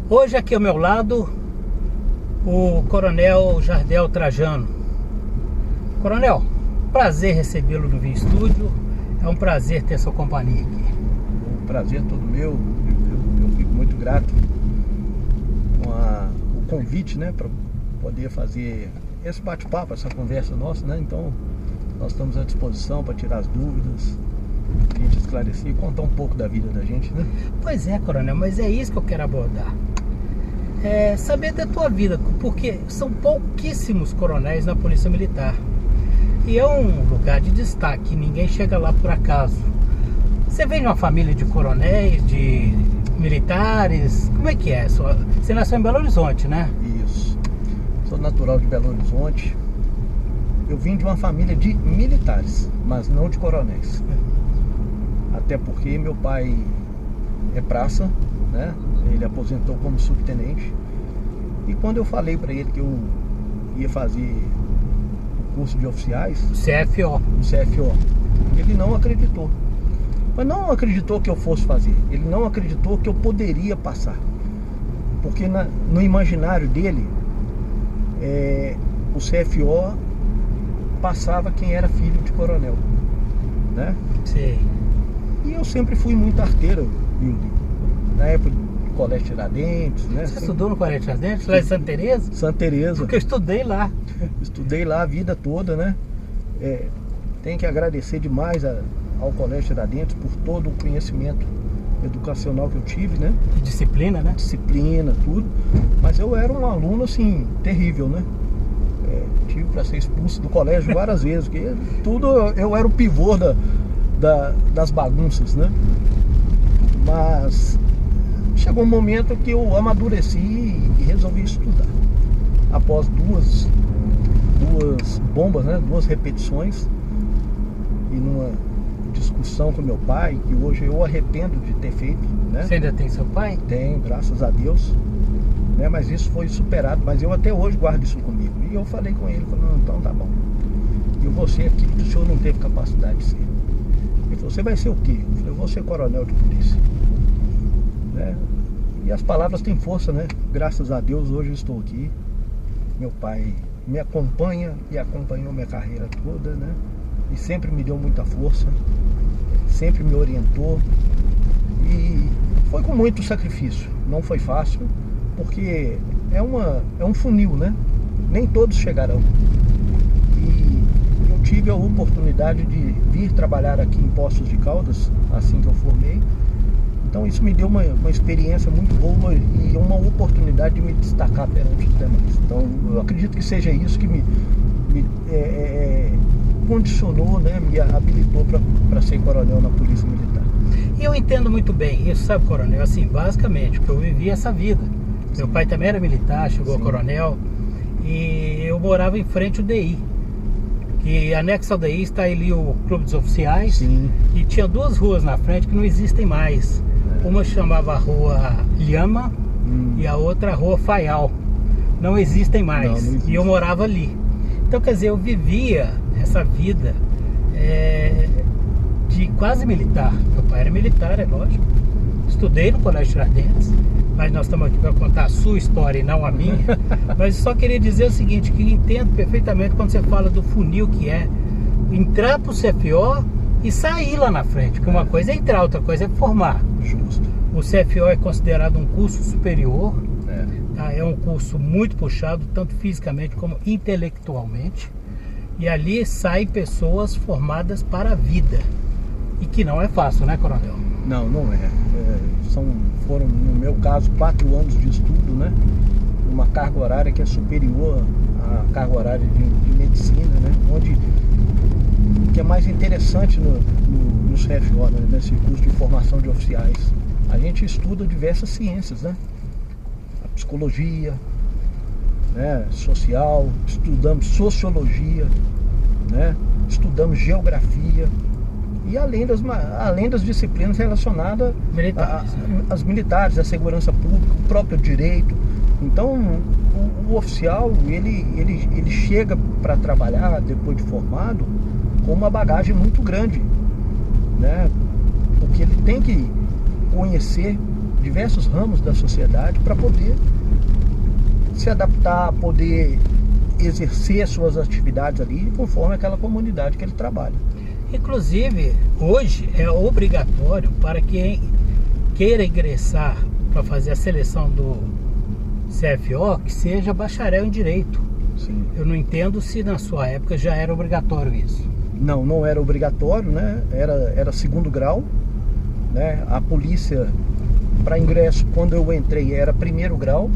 Hoje aqui ao meu lado o Coronel Jardel Trajano. Coronel, prazer recebê-lo no Vinho Estúdio. É um prazer ter sua companhia aqui. O prazer é todo meu. Eu fico muito grato com o convite, né, para poder fazer esse bate-papo, essa conversa nossa, né? Então nós estamos à disposição para tirar as dúvidas, a gente esclarecer e contar um pouco da vida da gente, né? Pois é, Coronel, mas é isso que eu quero abordar. Saber da tua vida, porque são pouquíssimos coronéis na Polícia Militar. E é um lugar de destaque, ninguém chega lá por acaso. Você vem de uma família de coronéis, de militares, como é que é? Você nasceu em Belo Horizonte, né? Isso. Sou natural de Belo Horizonte. Eu vim de uma família de militares, mas não de coronéis. Até porque meu pai é praça, né? Ele aposentou como subtenente. E quando eu falei para ele que eu ia fazer o curso de oficiais, CFO, ele não acreditou. Mas não acreditou que eu fosse fazer. Ele não acreditou que eu poderia passar. Porque no imaginário dele, o CFO passava quem era filho de coronel, né? Sim. E eu sempre fui muito arteiro, Wilde. Na época do Colégio Tiradentes, né? Você estudou no Colégio Tiradentes, lá em Santa Teresa? Santa Teresa. Porque eu estudei lá. Estudei lá a vida toda, né? Tenho que agradecer demais ao Colégio Tiradentes por todo o conhecimento educacional que eu tive, né? Disciplina, né? Disciplina, tudo. Mas eu era um aluno, assim, terrível, né? Tive para ser expulso do colégio várias vezes, porque tudo eu era o pivô das bagunças, né? Mas chegou um momento que eu amadureci e resolvi estudar. Após duas bombas, né? 2 repetições, e numa discussão com meu pai, que hoje eu arrependo de ter feito, né? Você ainda tem seu pai? Tenho, graças a Deus, né? Mas isso foi superado, mas eu até hoje guardo isso comigo. E eu falei com ele, não, então tá bom. E você aqui, que o senhor não teve capacidade de ser. Ele falou, você vai ser o quê? Eu falei, eu vou ser coronel de polícia, né? E as palavras têm força, né? Graças a Deus hoje eu estou aqui. Meu pai me acompanha e acompanhou minha carreira toda, né? E sempre me deu muita força, sempre me orientou. E foi com muito sacrifício. Não foi fácil, porque é um funil, né? Nem todos chegarão. E eu tive a oportunidade de vir trabalhar aqui em Poços de Caldas, assim que eu formei. Então isso me deu uma experiência muito boa e uma oportunidade de me destacar perante os demais. Então eu acredito que seja isso que me condicionou, né, me habilitou para ser coronel na Polícia Militar. E eu entendo muito bem isso, sabe, coronel? Assim, basicamente, porque eu vivi essa vida. Meu pai também era militar, chegou a coronel, e eu morava em frente ao DI. E anexo ao DI está ali o Clube dos Oficiais. Sim. E tinha 2 ruas na frente que não existem mais. Uma chamava Rua Lhama e a outra Rua Faial. Não existem mais. Não existe. E eu morava ali. Então, quer dizer, eu vivia essa vida de quase militar. Meu pai era militar, é lógico. Estudei no Colégio Tiradentes, mas nós estamos aqui para contar a sua história e não a minha. Mas eu só queria dizer o seguinte, que entendo perfeitamente quando você fala do funil que é entrar para o CFO e sair lá na frente. Porque uma coisa é entrar, outra coisa é formar. Justo. O CFO é considerado um curso superior. Tá? É um curso muito puxado, tanto fisicamente como intelectualmente. E ali saem pessoas formadas para a vida. E que não é fácil, né, coronel? Não, não é. Foram, no meu caso, 4 anos de estudo, né? Uma carga horária que é superior à carga horária de medicina, né? O que é mais interessante no CFO, né? Nesse curso de formação de oficiais, a gente estuda diversas ciências, né? A psicologia, né? Social, estudamos sociologia, né? Estudamos geografia. E além das disciplinas relacionadas às militares, à segurança pública, o próprio direito. Então, o oficial, ele chega para trabalhar, depois de formado, com uma bagagem muito grande, né? Porque ele tem que conhecer diversos ramos da sociedade para poder se adaptar, poder exercer suas atividades ali conforme aquela comunidade que ele trabalha. Inclusive, hoje é obrigatório para quem queira ingressar para fazer a seleção do CFO que seja bacharel em Direito. Sim. Eu não entendo se na sua época já era obrigatório isso. Não era obrigatório, né? Era segundo grau, né? A polícia, para ingresso, quando eu entrei, era primeiro grau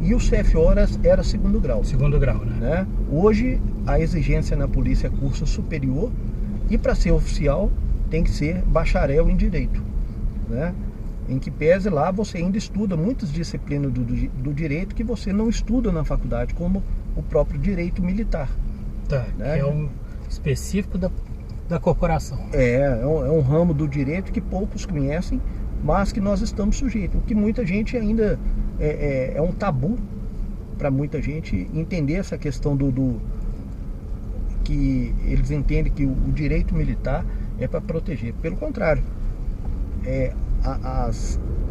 e o CFO era segundo grau. Segundo grau, né? Hoje, a exigência na polícia é curso superior e para ser oficial tem que ser bacharel em Direito, né? Em que pese lá você ainda estuda muitas disciplinas do direito que você não estuda na faculdade, como o próprio direito militar. Tá, né? Que é um específico da corporação. É um ramo do direito que poucos conhecem, mas que nós estamos sujeitos. O que muita gente ainda é um tabu para muita gente entender essa questão que eles entendem que o direito militar é para proteger. Pelo contrário,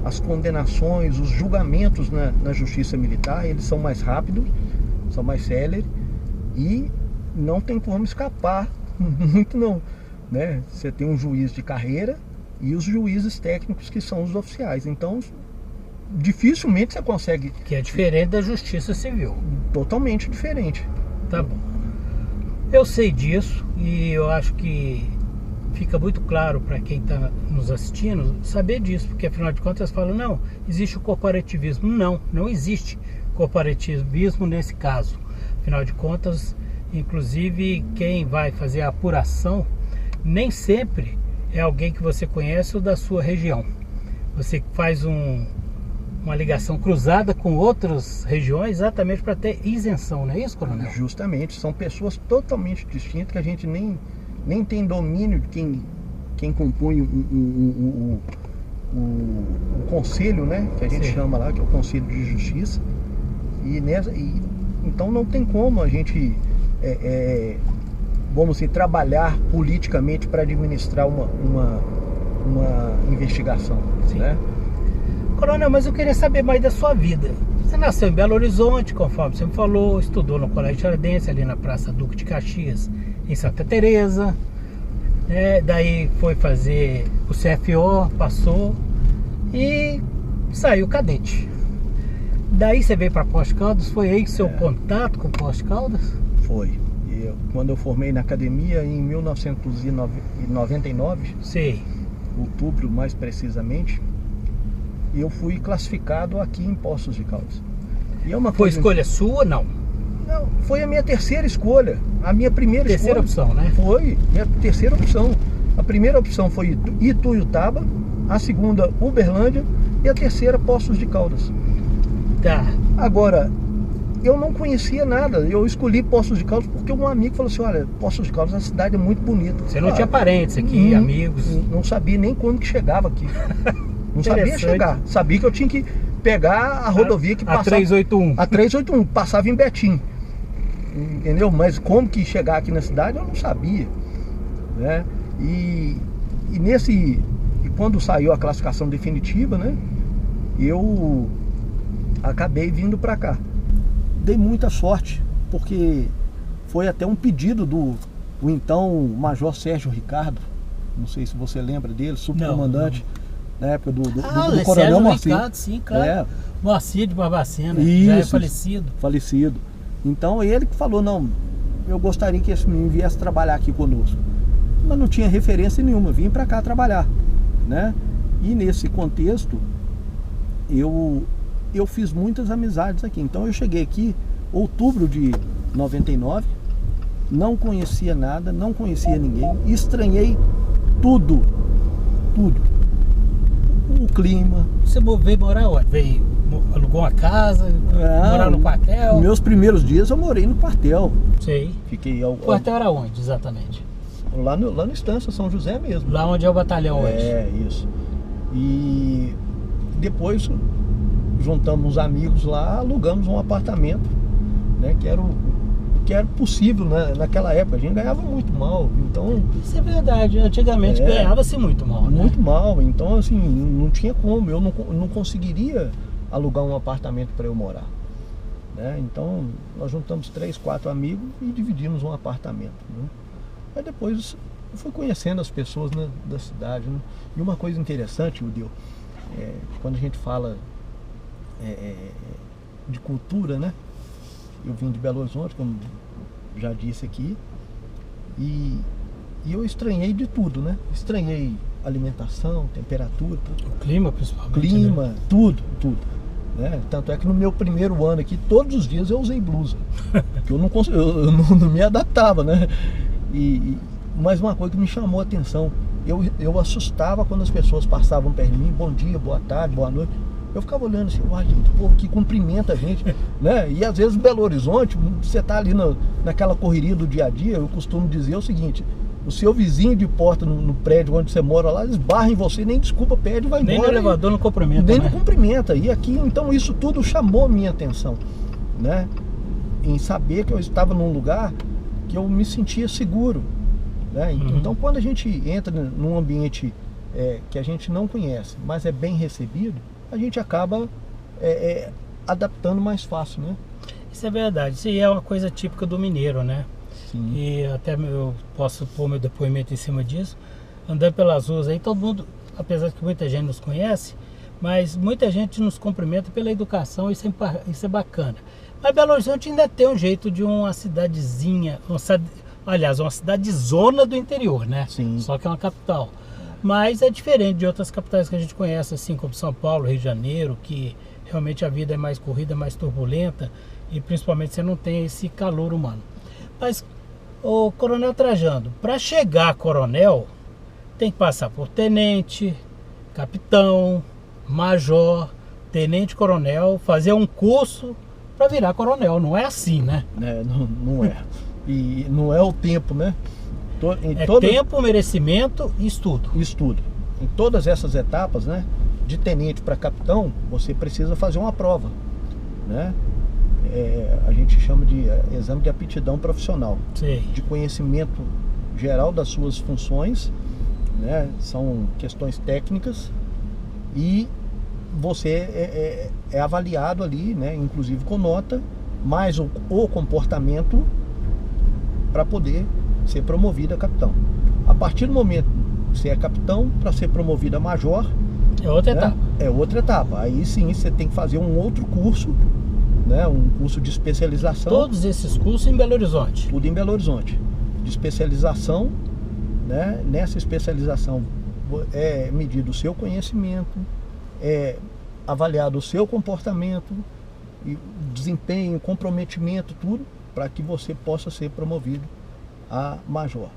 as condenações, os julgamentos na justiça militar, eles são mais rápidos, são mais céleres e não tem como escapar muito não, né? Você tem um juiz de carreira e os juízes técnicos que são os oficiais, então dificilmente você consegue... Que é diferente da justiça civil. Totalmente diferente. Tá bom. Eu sei disso e eu acho que fica muito claro para quem está nos assistindo saber disso, porque afinal de contas falam, não, existe o corporativismo. Não existe corporativismo nesse caso. Afinal de contas, inclusive quem vai fazer a apuração nem sempre é alguém que você conhece ou da sua região. Você faz uma ligação cruzada com outras regiões exatamente para ter isenção, não é isso, coronel? Justamente, são pessoas totalmente distintas que a gente nem tem domínio de quem compõe o conselho, né? Que a gente chama lá, que é o Conselho de Justiça. Então não tem como a gente, vamos dizer, trabalhar politicamente para administrar uma investigação, né? Coronel, mas eu queria saber mais da sua vida. Você nasceu em Belo Horizonte, conforme você me falou, estudou no Colégio Tiradentes, ali na Praça Duque de Caxias, em Santa Teresa, né? Daí foi fazer o CFO, passou e saiu cadete. Daí você veio para Poços de Caldas, foi aí seu contato com Poços de Caldas? Foi. Quando eu formei na academia em 1999, Sei. outubro mais precisamente, eu fui classificado aqui em Poços de Caldas. E Foi escolha sua, não? Não, foi a minha terceira escolha. A minha primeira Terceira opção, né? Foi minha terceira opção. A primeira opção foi Ituiutaba, a segunda Uberlândia e a terceira Poços de Caldas. Tá. Agora, eu não conhecia nada. Eu escolhi Poços de Caldas porque um amigo falou assim, olha, Poços de Caldas, a cidade é muito bonita. Você não tinha parentes aqui, amigos? Não sabia nem quando que chegava aqui. Não sabia chegar. Sabia que eu tinha que pegar a rodovia que passava... A 381. A 381, passava em Betim. Entendeu? Mas como que chegar aqui na cidade, eu não sabia, né? E quando saiu a classificação definitiva, né? Eu acabei vindo para cá. Dei muita sorte, porque foi até um pedido do então Major Sérgio Ricardo, não sei se você lembra dele, subcomandante, na época do Coronel Moacir. Ricardo, sim, claro. Moacir de Barbacena, Isso, já é falecido. Falecido. Então ele que falou, não, eu gostaria que esse menino viesse trabalhar aqui conosco. Mas não tinha referência nenhuma, vim para cá trabalhar, né? E nesse contexto, eu fiz muitas amizades aqui. Então eu cheguei aqui em outubro de 99, não conhecia nada, não conhecia ninguém, estranhei tudo. O clima. Você veio morar onde? Alugou uma casa, morar no quartel? Meus primeiros dias eu morei no quartel. Sei. Fiquei O quartel era onde, exatamente? Lá no Estância, São José mesmo. Lá onde é o batalhão hoje. É, isso. E depois juntamos uns amigos lá, alugamos um apartamento, né, que era o que era possível, né? Naquela época. A gente ganhava muito mal, então... Isso é verdade, antigamente ganhava-se muito mal, né? Muito mal, então assim, não tinha como, eu não conseguiria alugar um apartamento para eu morar, né? Então nós juntamos 3, 4 amigos e dividimos um apartamento, né? Aí depois eu fui conhecendo as pessoas, né, da cidade, né? E uma coisa interessante, Udil, quando a gente fala de cultura, né? Eu vim de Belo Horizonte, como já disse aqui, e eu estranhei de tudo, né? Estranhei alimentação, temperatura, o clima principalmente. Clima, né? tudo, né? Tanto é que no meu primeiro ano aqui, todos os dias eu usei blusa, porque eu não me adaptava, né? Mas uma coisa que me chamou a atenção, eu assustava quando as pessoas passavam perto de mim, bom dia, boa tarde, boa noite. Eu ficava olhando assim, uai, gente, o povo que cumprimenta a gente, né? E às vezes Belo Horizonte, você tá ali naquela correria do dia a dia, eu costumo dizer o seguinte: o seu vizinho de porta no prédio onde você mora lá, esbarra em você, nem desculpa pede, vai embora. Nem no elevador não cumprimenta, nem né? não cumprimenta. E aqui, então, isso tudo chamou minha atenção, né? Em saber que eu estava num lugar que eu me sentia seguro, né? Então, quando a gente entra num ambiente que a gente não conhece, mas é bem recebido, a gente acaba adaptando mais fácil, né? Isso é verdade, isso aí é uma coisa típica do mineiro, né? Sim. E até eu posso pôr meu depoimento em cima disso. Andando pelas ruas aí, todo mundo, apesar de que muita gente nos conhece, mas muita gente nos cumprimenta pela educação, isso é bacana. Mas Belo Horizonte ainda tem um jeito de uma cidadezinha, uma cidade-zona do interior, né? Sim. Só que é uma capital. Mas é diferente de outras capitais que a gente conhece, assim como São Paulo, Rio de Janeiro, que realmente a vida é mais corrida, mais turbulenta e principalmente você não tem esse calor humano. Mas, o Coronel Trajano, para chegar a coronel, tem que passar por tenente, capitão, major, tenente-coronel, fazer um curso para virar coronel. Não é assim, né? Não é. E não é o tempo, né? Tempo, merecimento e estudo. Estudo. Em todas essas etapas, né? De tenente para capitão, você precisa fazer uma prova, né? A gente chama de exame de aptidão profissional. Sim. De conhecimento geral das suas funções, né? São questões técnicas e você é avaliado ali, né? Inclusive com nota, mais o comportamento para poder ser promovido a capitão. A partir do momento que você é capitão, para ser promovido a major, é outra etapa. É outra etapa. Aí sim você tem que fazer um outro curso, né? Um curso de especialização. Todos esses cursos em Belo Horizonte? Tudo em Belo Horizonte. De especialização, né? Nessa especialização é medido o seu conhecimento, é avaliado o seu comportamento, e desempenho, comprometimento, tudo, para que você possa ser promovido a major.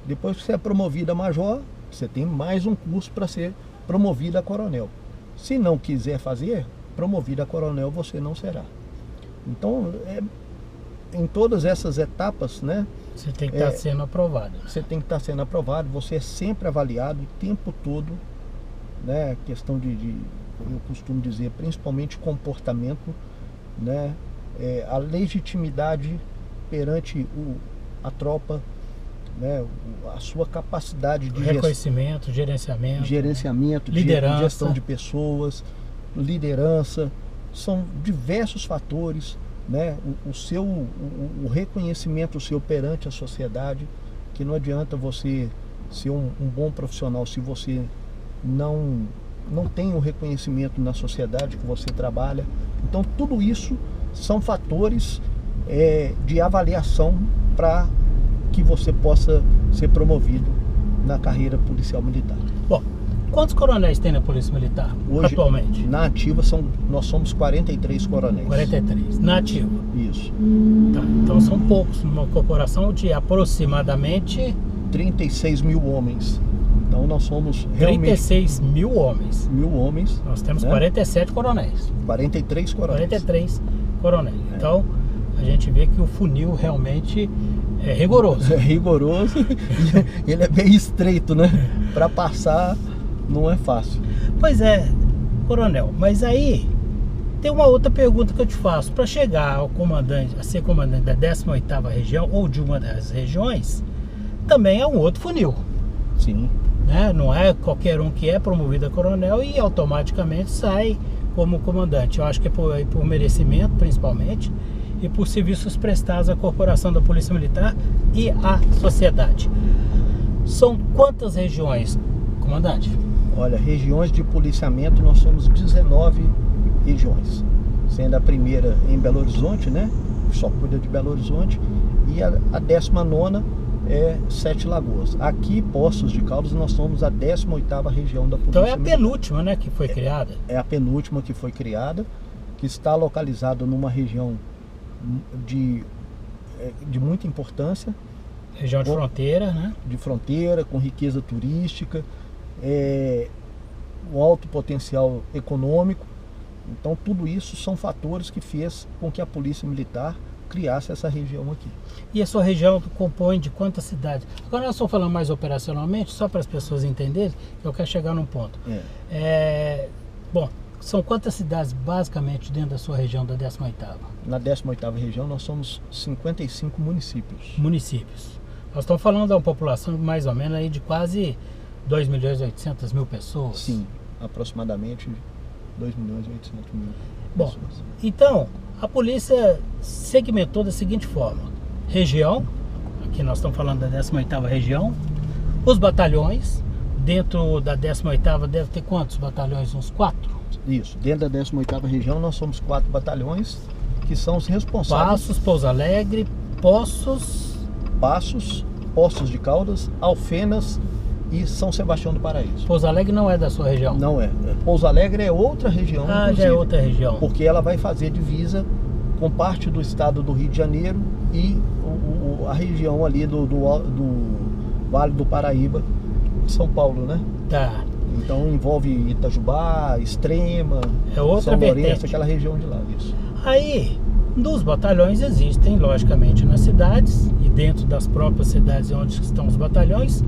Depois que você é promovido a major, você tem mais um curso para ser promovido a coronel. Se não quiser fazer, promovido a coronel você não será. Então, em todas essas etapas, né? Você tem que estar sendo aprovado. Você tem que estar sendo aprovado, você é sempre avaliado o tempo todo, né? Questão eu costumo dizer, principalmente comportamento, né? A legitimidade perante a tropa, né? A sua capacidade de reconhecimento, gerenciamento, liderança, gestão de pessoas, liderança, são diversos fatores, né? O reconhecimento seu perante a sociedade, que não adianta você ser um bom profissional se você não tem o reconhecimento na sociedade que você trabalha. Então tudo isso são fatores de avaliação para que você possa ser promovido na carreira policial militar. Bom, quantos coronéis tem na Polícia Militar hoje, atualmente? Na ativa nós somos 43 coronéis. 43, na ativa. Isso. Tá, então são poucos, numa corporação de aproximadamente 36 mil homens. Então nós somos realmente 36 mil homens. Nós temos, né? 47 coronéis. 43 coronéis. 43 coronéis. Então a gente vê que o funil realmente é rigoroso. É rigoroso e ele é bem estreito, né? Para passar não é fácil. Pois é, coronel, mas aí Tem uma outra pergunta que eu te faço. Para chegar ao comandante, a ser comandante da 18ª região ou de uma das regiões, também é um outro funil. Sim. Né? Não é qualquer um que é promovido a coronel e automaticamente sai como comandante. Eu acho que é por merecimento, principalmente, e por serviços prestados à corporação da Polícia Militar e à sociedade. São quantas regiões, comandante? Olha, regiões de policiamento nós somos 19 regiões, sendo a primeira em Belo Horizonte, né? Só cuida de Belo Horizonte, e a 19ª é Sete Lagoas. Aqui, Poços de Caldas, nós somos a 18ª região da Polícia Então é a Militar. penúltima, né, que foi criada? É a penúltima que foi criada, que está localizada numa região de muita importância. Região de fronteira, né? De fronteira, com riqueza turística, um alto potencial econômico. Então tudo isso são fatores que fez com que a Polícia Militar criasse essa região aqui. E a sua região compõe de quantas cidades? Agora nós estamos falando mais operacionalmente, só para as pessoas entenderem, que eu quero chegar num ponto. Bom, são quantas cidades basicamente dentro da sua região da 18ª? Na 18ª região nós somos 55 municípios. Municípios. Nós estamos falando de uma população mais ou menos aí de quase 2.800.000 pessoas. Sim, aproximadamente 2.800.000 Bom, pessoas. Então, a polícia segmentou da seguinte forma: região, aqui nós estamos falando da 18ª região, os batalhões, dentro da 18ª deve ter quantos batalhões? Uns 4? Isso, dentro da 18ª região nós somos 4 batalhões, que são os responsáveis. Passos, Pouso Alegre, Poços de Caldas, Alfenas e São Sebastião do Paraíso. Pouso Alegre não é da sua região? Não é. Pouso Alegre é outra região, já é outra região. Porque ela vai fazer divisa com parte do estado do Rio de Janeiro e a região ali do Vale do Paraíba, de São Paulo, né? Tá. Então envolve Itajubá, Extrema, outra São vertente. Lourenço, aquela região de lá, isso. Aí, dos batalhões existem, logicamente, nas cidades e dentro das próprias cidades onde estão os batalhões,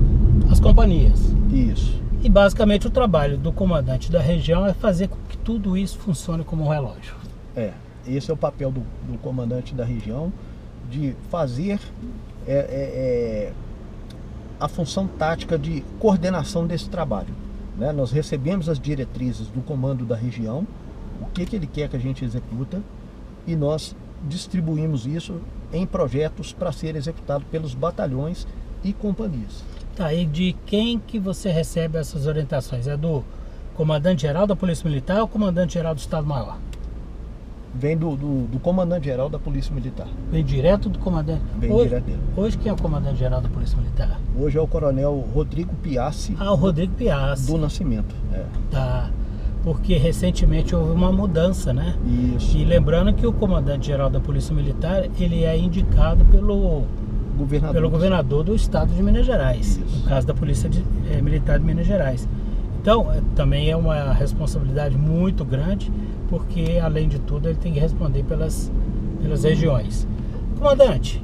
as companhias. Isso. E basicamente o trabalho do comandante da região é fazer com que tudo isso funcione como um relógio. Esse é o papel do comandante da região, de fazer a função tática de coordenação desse trabalho, né? Nós recebemos as diretrizes do comando da região, o que ele quer que a gente executa, e nós distribuímos isso em projetos para ser executado pelos batalhões e companhias. Tá, e de quem que você recebe essas orientações? É do comandante-geral da Polícia Militar ou comandante-geral do Estado-Maior? Vem do comandante-geral da Polícia Militar. Vem direto do comandante? Vem direto dele. Hoje quem é o comandante-geral da Polícia Militar? Hoje é o coronel Rodrigo Piassi. O Rodrigo Piassi. Do Nascimento. Tá. Porque recentemente houve uma mudança, né? Isso. E lembrando que o comandante-geral da Polícia Militar, ele é indicado pelo governador do estado de Minas Gerais. Isso. No caso da Polícia Militar de Minas Gerais. Então, também é uma responsabilidade muito grande, porque, além de tudo, ele tem que responder pelas regiões. Comandante,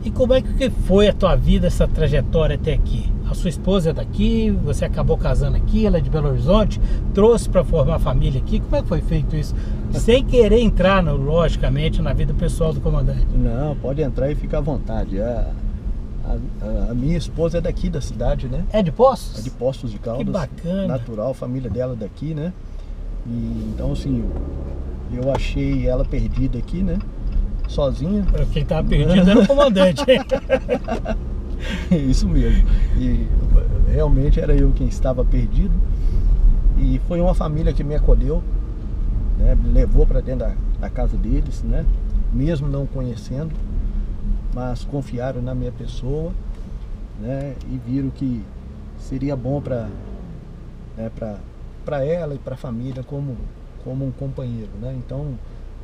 e como é que foi a tua vida, essa trajetória até aqui? A sua esposa é daqui, você acabou casando aqui, ela é de Belo Horizonte, trouxe para formar família aqui. Como é que foi feito isso? Sem querer entrar, logicamente, na vida pessoal do comandante. Não, pode entrar e ficar à vontade. A minha esposa é daqui da cidade, né? É de Poços? É de Poços de Caldas. Que bacana. Natural, a família dela daqui, né? E, então, assim, eu achei ela perdida aqui, né? Sozinha. Quem estava perdido era o comandante. Isso mesmo. E realmente era eu quem estava perdido. E foi uma família que me acolheu, né? Me levou para dentro da casa deles, né? Mesmo não conhecendo, mas confiaram na minha pessoa, né? E viram que seria bom para ela e para a família como um companheiro, né? Então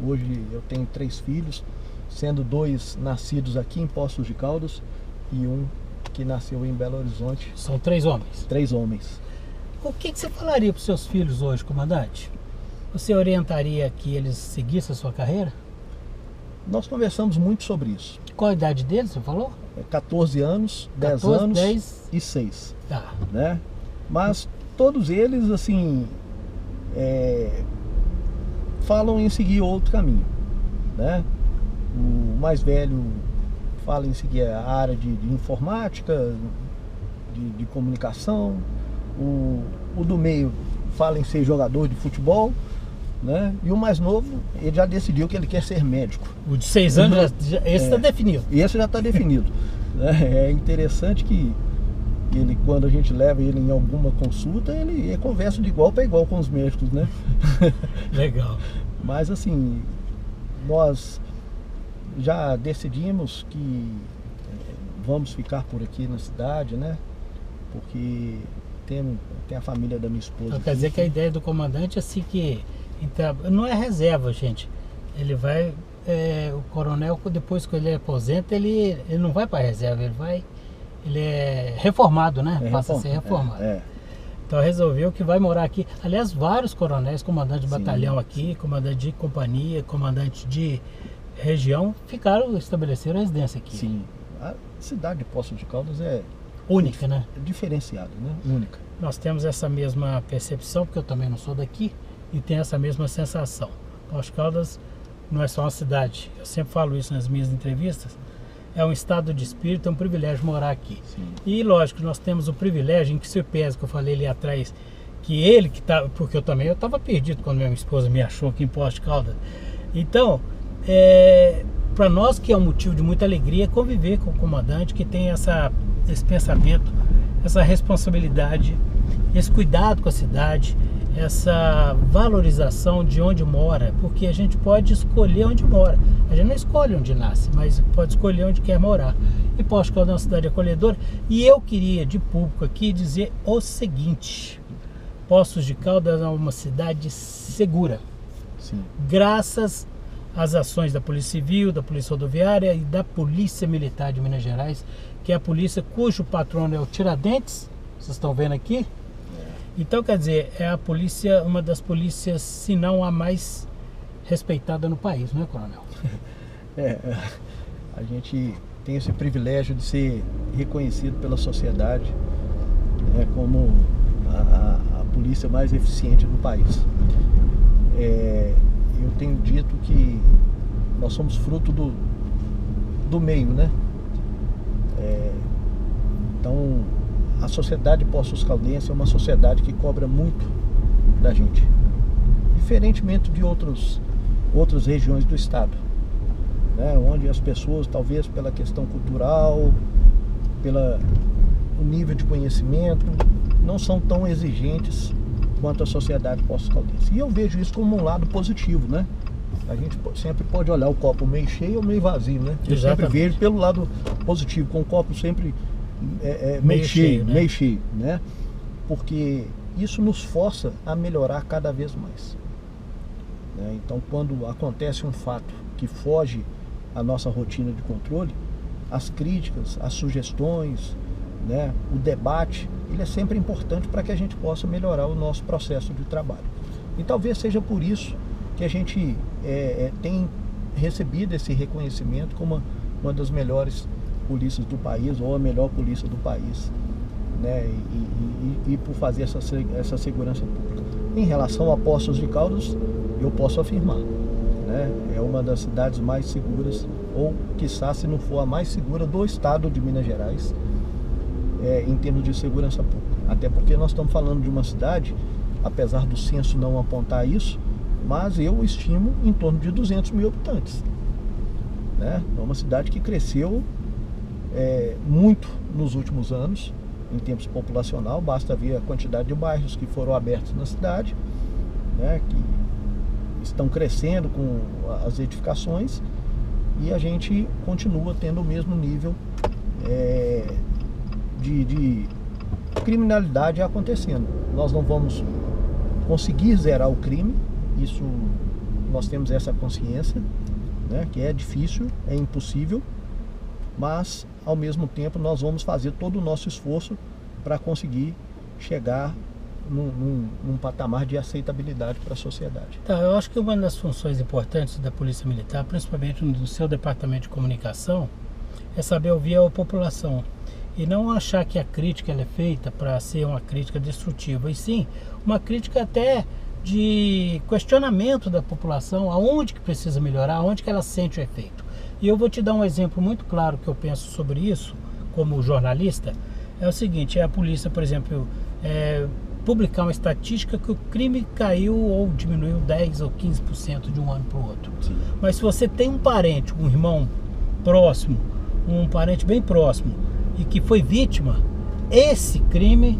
hoje eu tenho 3 filhos, sendo 2 nascidos aqui em Poços de Caldas e um que nasceu em Belo Horizonte. São 3 homens? 3 homens. O que você falaria para os seus filhos hoje, comandante? Você orientaria que eles seguissem a sua carreira? Nós conversamos muito sobre isso. Qual a idade deles, você falou? 14 anos, 10 anos e 6. Tá. falam em seguir outro caminho, né? O mais velho fala em seguir a área de informática, de comunicação. O do meio fala em ser jogador de futebol, né? E o mais novo, ele já decidiu que ele quer ser médico. O de 6 anos, esse está definido. Esse já está definido. É interessante que ele, quando a gente leva ele em alguma consulta, ele conversa de igual para igual com os médicos, né? Legal. Mas assim, nós já decidimos que vamos ficar por aqui na cidade, né? Porque tem a família da minha esposa. Então, quer dizer que a ideia do comandante é assim que não é reserva, gente. Ele vai, o coronel, depois que ele aposenta, ele não vai para reserva, ele é reformado, né? Passa a ser reformado. Então resolveu que vai morar aqui. Aliás, vários coronéis, comandante de batalhão aqui, comandante de companhia, comandante de região, estabeleceram residência aqui. Sim, a cidade de Poços de Caldas é única, né? Diferenciada, né? Única. Nós temos essa mesma percepção, porque eu também não sou daqui, e tenho essa mesma sensação. Poços de Caldas não é só uma cidade, eu sempre falo isso nas minhas entrevistas, é um estado de espírito, é um privilégio morar aqui. Sim. E lógico, nós temos o privilégio em que se pesa, que eu falei ali atrás, que ele que tá, porque eu estava perdido quando minha esposa me achou aqui em Poços de Caldas. Então, para nós que é um motivo de muita alegria conviver com o comandante que tem esse pensamento, essa responsabilidade, esse cuidado com a cidade, essa valorização de onde mora, porque a gente pode escolher onde mora. A gente não escolhe onde nasce, mas pode escolher onde quer morar. E Poços de Caldas é uma cidade acolhedora. E eu queria, de público aqui, dizer o seguinte: Poços de Caldas é uma cidade segura. Sim. Graças às ações da Polícia Civil, da Polícia Rodoviária e da Polícia Militar de Minas Gerais, que é a polícia cujo patrono é o Tiradentes, vocês estão vendo aqui. Então, quer dizer, é a polícia, uma das polícias, se não a mais respeitada no país, não é, coronel? A gente tem esse privilégio de ser reconhecido pela sociedade, né, como a polícia mais eficiente do país. Eu tenho dito que nós somos fruto do meio, né? Então, a sociedade Poços Caldense é uma sociedade que cobra muito da gente, diferentemente de outras regiões do estado, né? Onde as pessoas, talvez pela questão cultural, pelo nível de conhecimento, não são tão exigentes quanto a sociedade Poços Caldense. E eu vejo isso como um lado positivo, né? A gente sempre pode olhar o copo meio cheio ou meio vazio, né? Eu sempre vejo pelo lado positivo, com o copo sempre meio cheio, né? Meio cheio, né? Porque isso nos força a melhorar cada vez mais, né? Então, quando acontece um fato que foge à nossa rotina de controle, as críticas, as sugestões, né, o debate, ele é sempre importante para que a gente possa melhorar o nosso processo de trabalho. E talvez seja por isso que a gente tem recebido esse reconhecimento como uma das melhores polícias do país, ou a melhor polícia do país, né, e por fazer essa segurança pública. Em relação a Poços de Caldas, eu posso afirmar, né, é uma das cidades mais seguras, ou quiçá, se não for a mais segura do estado de Minas Gerais, em termos de segurança pública. Até porque nós estamos falando de uma cidade, apesar do censo não apontar isso, mas eu estimo em torno de 200 mil habitantes, né? É uma cidade que cresceu muito nos últimos anos, em termos populacional. Basta ver a quantidade de bairros que foram abertos na cidade, né, que estão crescendo com as edificações, e a gente continua tendo o mesmo nível de criminalidade acontecendo. Nós não vamos conseguir zerar o crime, isso nós temos essa consciência, né, que é difícil, é impossível, mas ao mesmo tempo nós vamos fazer todo o nosso esforço para conseguir chegar num patamar de aceitabilidade para a sociedade. Tá, eu acho que uma das funções importantes da Polícia Militar, principalmente no seu departamento de comunicação, é saber ouvir a população e não achar que a crítica ela é feita para ser uma crítica destrutiva, e sim uma crítica até de questionamento da população, aonde que precisa melhorar, aonde que ela sente o efeito. E eu vou te dar um exemplo muito claro que eu penso sobre isso, como jornalista, é o seguinte, a polícia, por exemplo, publicar uma estatística que o crime caiu ou diminuiu 10 ou 15% de um ano para o outro. Sim. Mas se você tem um parente, um irmão próximo, um parente bem próximo e que foi vítima, esse crime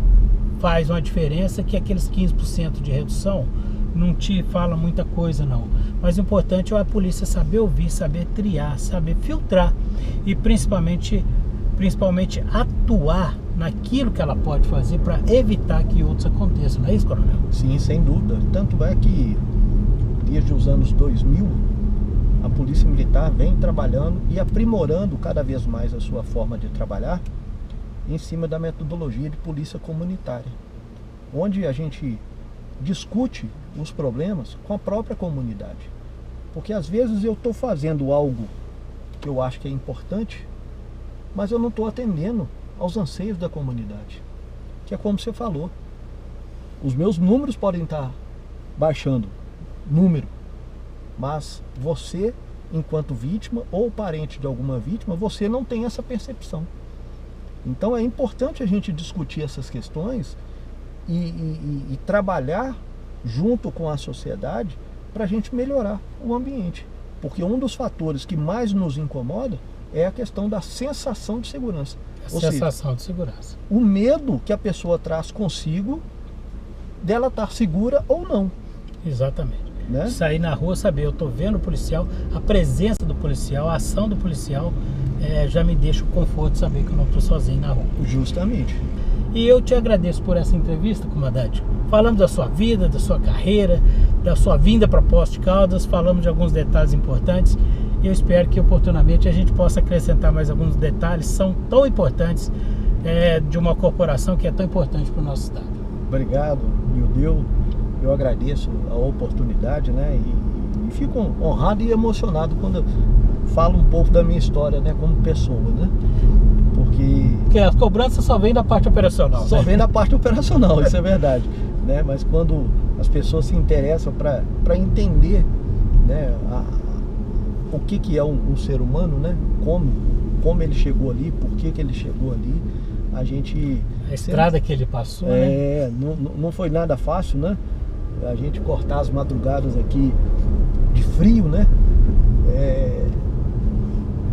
faz uma diferença que aqueles 15% de redução não te fala muita coisa não. Mas o importante é a polícia saber ouvir, saber triar, saber filtrar e principalmente atuar naquilo que ela pode fazer para evitar que outros aconteçam, não é isso, coronel? Sim, sem dúvida. Tanto é que desde os anos 2000 a Polícia Militar vem trabalhando e aprimorando cada vez mais a sua forma de trabalhar em cima da metodologia de polícia comunitária, onde a gente discute os problemas com a própria comunidade. Porque às vezes eu estou fazendo algo que eu acho que é importante, mas eu não estou atendendo aos anseios da comunidade. Que é como você falou, os meus números podem estar baixando, mas você, enquanto vítima ou parente de alguma vítima, você não tem essa percepção. Então é importante a gente discutir essas questões e trabalhar junto com a sociedade para a gente melhorar o ambiente. Porque um dos fatores que mais nos incomoda é a questão da sensação de segurança. A sensação de segurança. O medo que a pessoa traz consigo dela estar segura ou não. Exatamente. Né? Sair na rua, saber, eu estou vendo o policial, a presença do policial, a ação do policial, já me deixa o conforto de saber que eu não estou sozinho na rua. Justamente. E eu te agradeço por essa entrevista, comandante. Falamos da sua vida, da sua carreira, da sua vinda para Poços de Caldas, falamos de alguns detalhes importantes e eu espero que oportunamente a gente possa acrescentar mais alguns detalhes, são tão importantes de uma corporação que é tão importante para o nosso estado. Obrigado, Nildeu. Eu agradeço a oportunidade, né? E fico honrado e emocionado quando eu falo um pouco da minha história, né? Como pessoa, né? Porque as cobranças só vêm da parte operacional. Só vem da parte operacional, isso é verdade, né? Mas quando as pessoas se interessam para entender, né? O que é um ser humano, né? Como ele chegou ali, por que ele chegou ali, a gente... A estrada que ele passou, né? Não foi nada fácil, né? A gente cortar as madrugadas aqui de frio, né?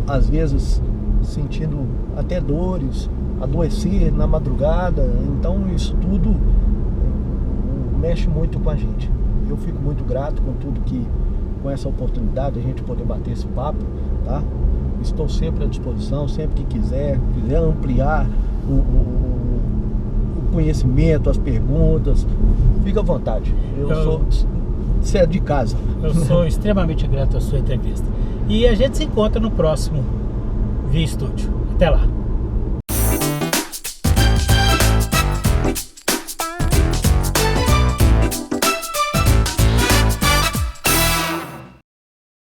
Às vezes sentindo até dores, adoecer na madrugada, então isso tudo mexe muito com a gente. Eu fico muito grato com essa oportunidade de a gente poder bater esse papo, tá? Estou sempre à disposição, sempre que quiser ampliar o conhecimento, as perguntas, fica à vontade. Você é de casa. Eu sou extremamente grato à sua entrevista. E a gente se encontra no próximo Via Estúdio. Até lá.